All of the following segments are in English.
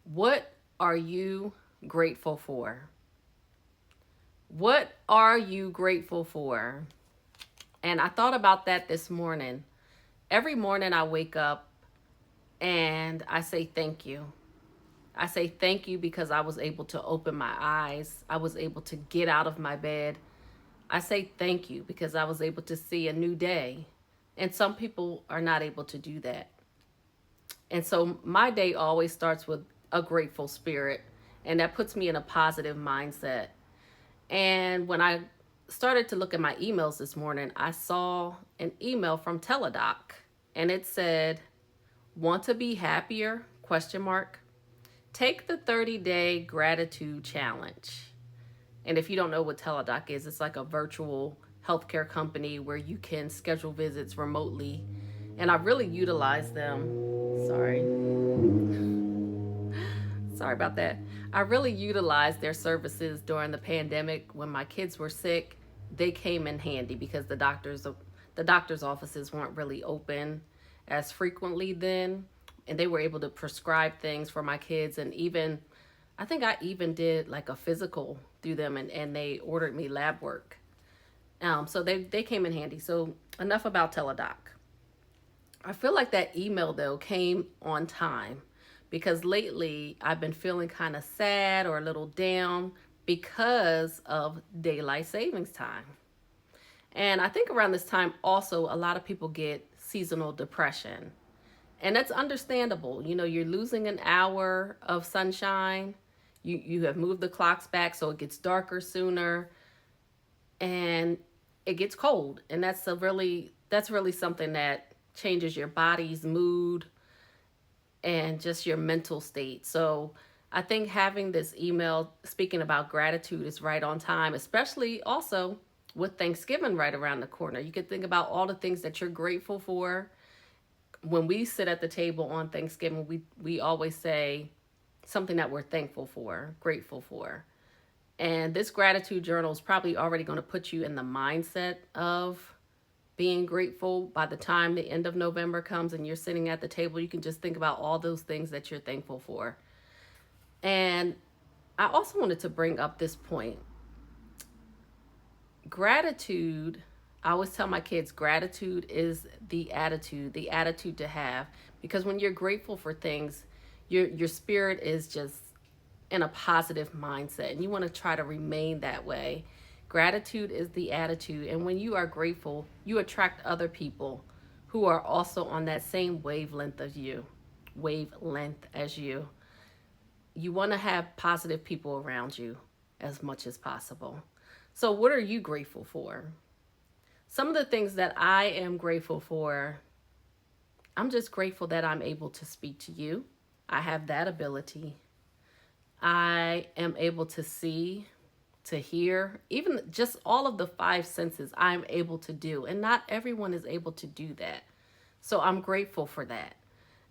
What are you grateful for? What are you grateful for? And I thought about that this morning. Every morning I wake up and I say thank you. I say thank you because I was able to open my eyes. I was able to get out of my bed. I say thank you because I was able to see a new day. And some people are not able to do that. And so my day always starts with a grateful spirit, and that puts me in a positive mindset. And when I started to look at my emails this morning, I saw an email from Teledoc, and it said, "Want to be happier?" Question mark. Take the 30-day gratitude challenge. And if you don't know what Teledoc is, it's like a virtual healthcare company where you can schedule visits remotely. And I really utilize them. Sorry. Sorry about that. I really utilized their services during the pandemic when my kids were sick. They came in handy because the doctor's offices weren't really open as frequently then, and they were able to prescribe things for my kids. And even I think I even did like a physical through them, and they ordered me lab work. So they came in handy. So enough about Teledoc. I feel like that email though came on time because lately I've been feeling kind of sad or a little down because of daylight savings time. And I think around this time also a lot of people get seasonal depression. And that's understandable. You know, you're losing an hour of sunshine. You have moved the clocks back so it gets darker sooner, and it gets cold. And that's really something that changes your body's mood and just your mental state. So I think having this email speaking about gratitude is right on time, especially also with Thanksgiving right around the corner. You could think about all the things that you're grateful for. When we sit at the table on Thanksgiving, we always say something that we're thankful for, grateful for. And this gratitude journal is probably already going to put you in the mindset of being grateful. By the time the end of November comes and you're sitting at the table, you can just think about all those things that you're thankful for. And I also wanted to bring up this point. Gratitude, I always tell my kids, gratitude is the attitude to have. Because when you're grateful for things, your spirit is just in a positive mindset, and you want to try to remain that way. Gratitude is the attitude, and when you are grateful, you attract other people who are also on that same wavelength as you. You want to have positive people around you as much as possible. So what are you grateful for? Some of the things that I am grateful for, I'm just grateful that I'm able to speak to you. I have that ability. I am able to see, to hear, even just all of the five senses I'm able to do. And not everyone is able to do that. So I'm grateful for that.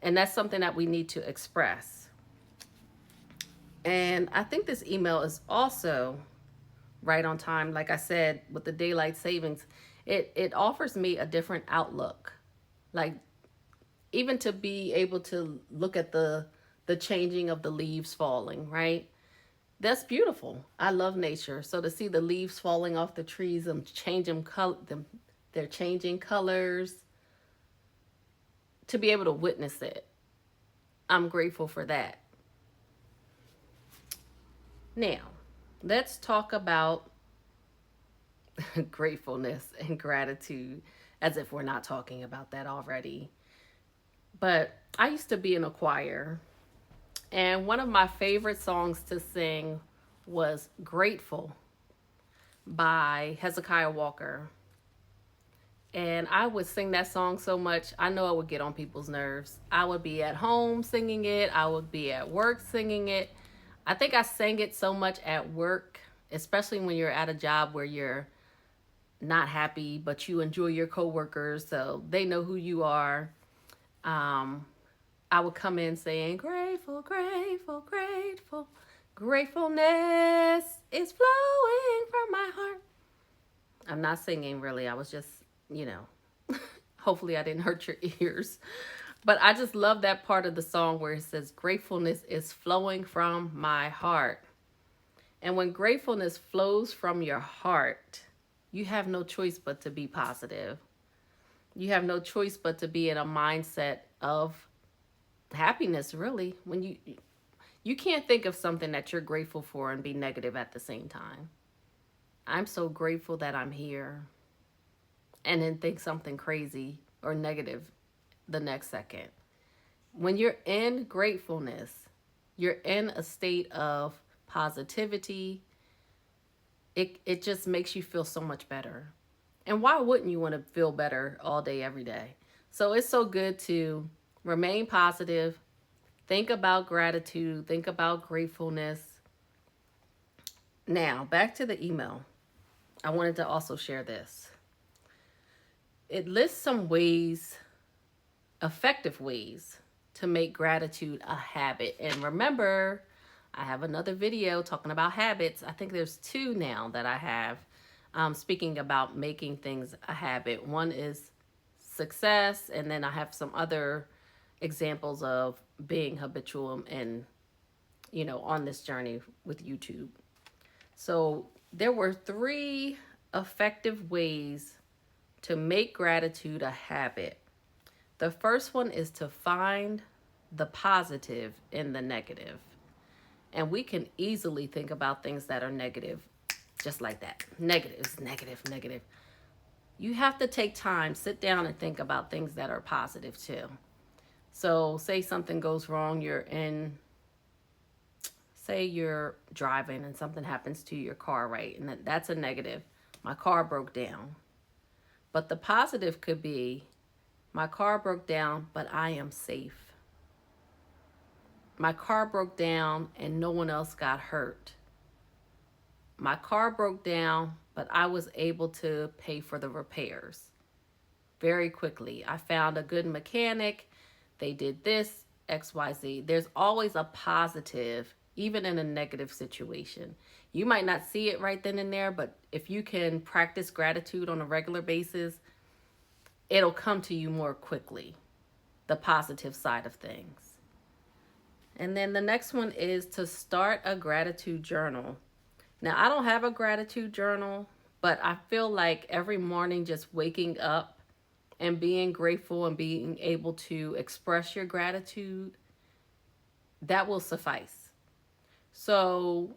And that's something that we need to express. And I think this email is also right on time. Like I said, with the daylight savings, it offers me a different outlook. Like even to be able to look at the changing of the leaves falling, right? That's beautiful. I love nature. So to see the leaves falling off the trees, they're changing colors, to be able to witness it. I'm grateful for that. Now, let's talk about gratefulness and gratitude as if we're not talking about that already. But I used to be in a choir, and one of my favorite songs to sing was Grateful by Hezekiah Walker. And I would sing that song so much, I know it would get on people's nerves. I would be at home singing it, I would be at work singing it. I think I sang it so much at work, especially when you're at a job where you're not happy, but you enjoy your coworkers, so they know who you are. Um, I would come in saying, grateful, grateful, grateful. Gratefulness is flowing from my heart. I'm not singing really. I was just, hopefully I didn't hurt your ears. But I just love that part of the song where it says, gratefulness is flowing from my heart. And when gratefulness flows from your heart, you have no choice but to be positive. You have no choice but to be in a mindset of happiness, really. When you can't think of something that you're grateful for and be negative at the same time. I'm so grateful that I'm here, and then think something crazy or negative the next second. When you're in gratefulness, you're in a state of positivity. It just makes you feel so much better. And why wouldn't you want to feel better all day, every day? So it's so good to remain positive, think about gratitude, think about gratefulness. Now, back to the email. I wanted to also share this. It lists some ways, effective ways, to make gratitude a habit. And remember, I have another video talking about habits. I think there's two now that I have, speaking about making things a habit. One is success, and then I have some other examples of being habitual and, on this journey with YouTube. So there were 3 effective ways to make gratitude a habit. The first one is to find the positive in the negative. And we can easily think about things that are negative just like that. Negatives, negative, negative. You have to take time, sit down and think about things that are positive too. So say something goes wrong, say you're driving and something happens to your car, right? And that's a negative. My car broke down. But the positive could be, my car broke down, but I am safe. My car broke down and no one else got hurt. My car broke down, but I was able to pay for the repairs very quickly. I found a good mechanic. They did this, XYZ. There's always a positive, even in a negative situation. You might not see it right then and there, but if you can practice gratitude on a regular basis, it'll come to you more quickly, the positive side of things. And then the next one is to start a gratitude journal. Now, I don't have a gratitude journal, but I feel like every morning just waking up and being grateful and being able to express your gratitude, that will suffice. So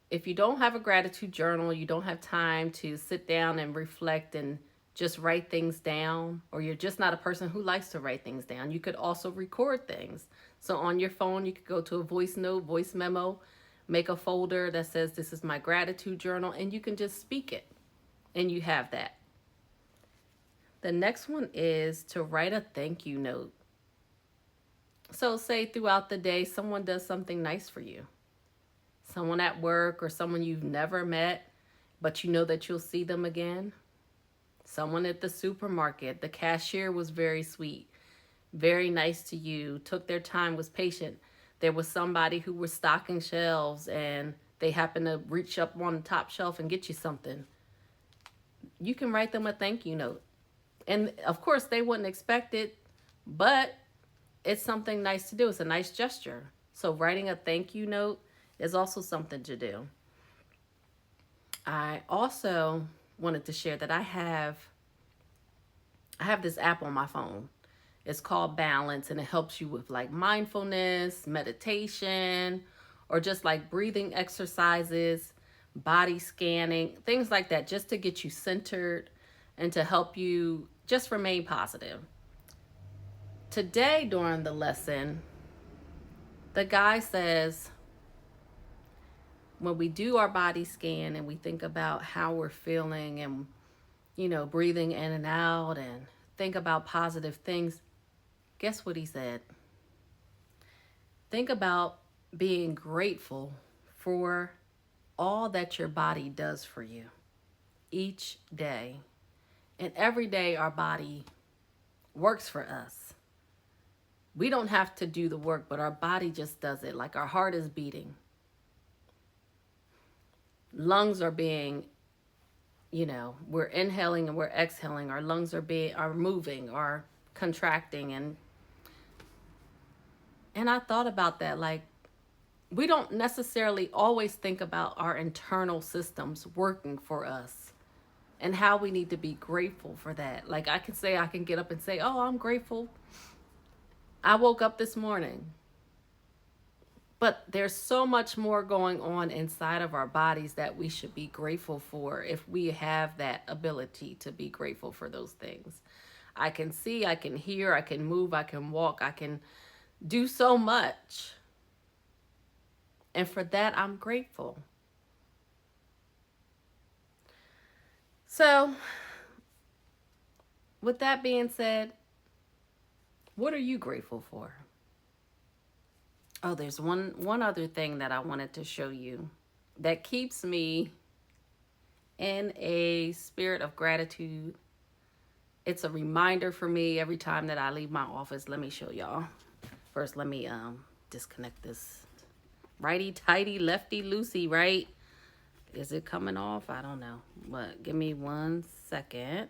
if you don't have a gratitude journal, you don't have time to sit down and reflect and just write things down, or you're just not a person who likes to write things down, you could also record things. So on your phone, you could go to a voice note, voice memo, make a folder that says this is my gratitude journal, and you can just speak it, and you have that. The next one is to write a thank you note. So say throughout the day, someone does something nice for you. Someone at work or someone you've never met, but you know that you'll see them again. Someone at the supermarket, the cashier was very sweet, very nice to you, took their time, was patient. There was somebody who was stocking shelves and they happened to reach up on the top shelf and get you something. You can write them a thank you note. And of course, they wouldn't expect it, but it's something nice to do. It's a nice gesture. So writing a thank you note is also something to do. I also wanted to share that I have this app on my phone. It's called Balance, and it helps you with like mindfulness, meditation, or just like breathing exercises, body scanning, things like that, just to get you centered and to help you just remain positive. Today during the lesson, the guy says, when we do our body scan and we think about how we're feeling and, breathing in and out and think about positive things, guess what he said? Think about being grateful for all that your body does for you each day. And every day our body works for us. We don't have to do the work, but our body just does it. Like our heart is beating. Lungs are being, we're inhaling and we're exhaling. Our lungs are moving, are contracting, and And I thought about that. Like, we don't necessarily always think about our internal systems working for us and how we need to be grateful for that. Like, I can say, I can get up and say, oh, I'm grateful I woke up this morning. But there's so much more going on inside of our bodies that we should be grateful for if we have that ability to be grateful for those things. I can see, I can hear, I can move, I can walk, I can do so much. And for that, I'm grateful. So, with that being said, what are you grateful for? Oh, there's one other thing that I wanted to show you that keeps me in a spirit of gratitude. It's a reminder for me every time that I leave my office. Let me show y'all. First, let me disconnect this. Righty tighty, lefty loosey, right? Is it coming off? I don't know. But give me 1 second.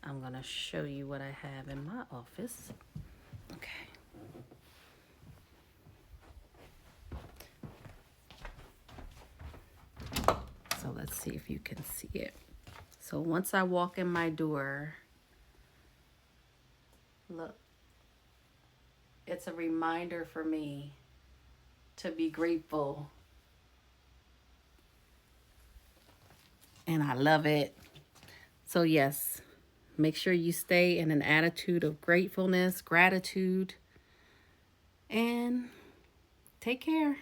I'm going to show you what I have in my office. Okay. So let's see if you can see it. So once I walk in my door, look, it's a reminder for me to be grateful. And I love it. So yes, make sure you stay in an attitude of gratefulness, gratitude, and take care.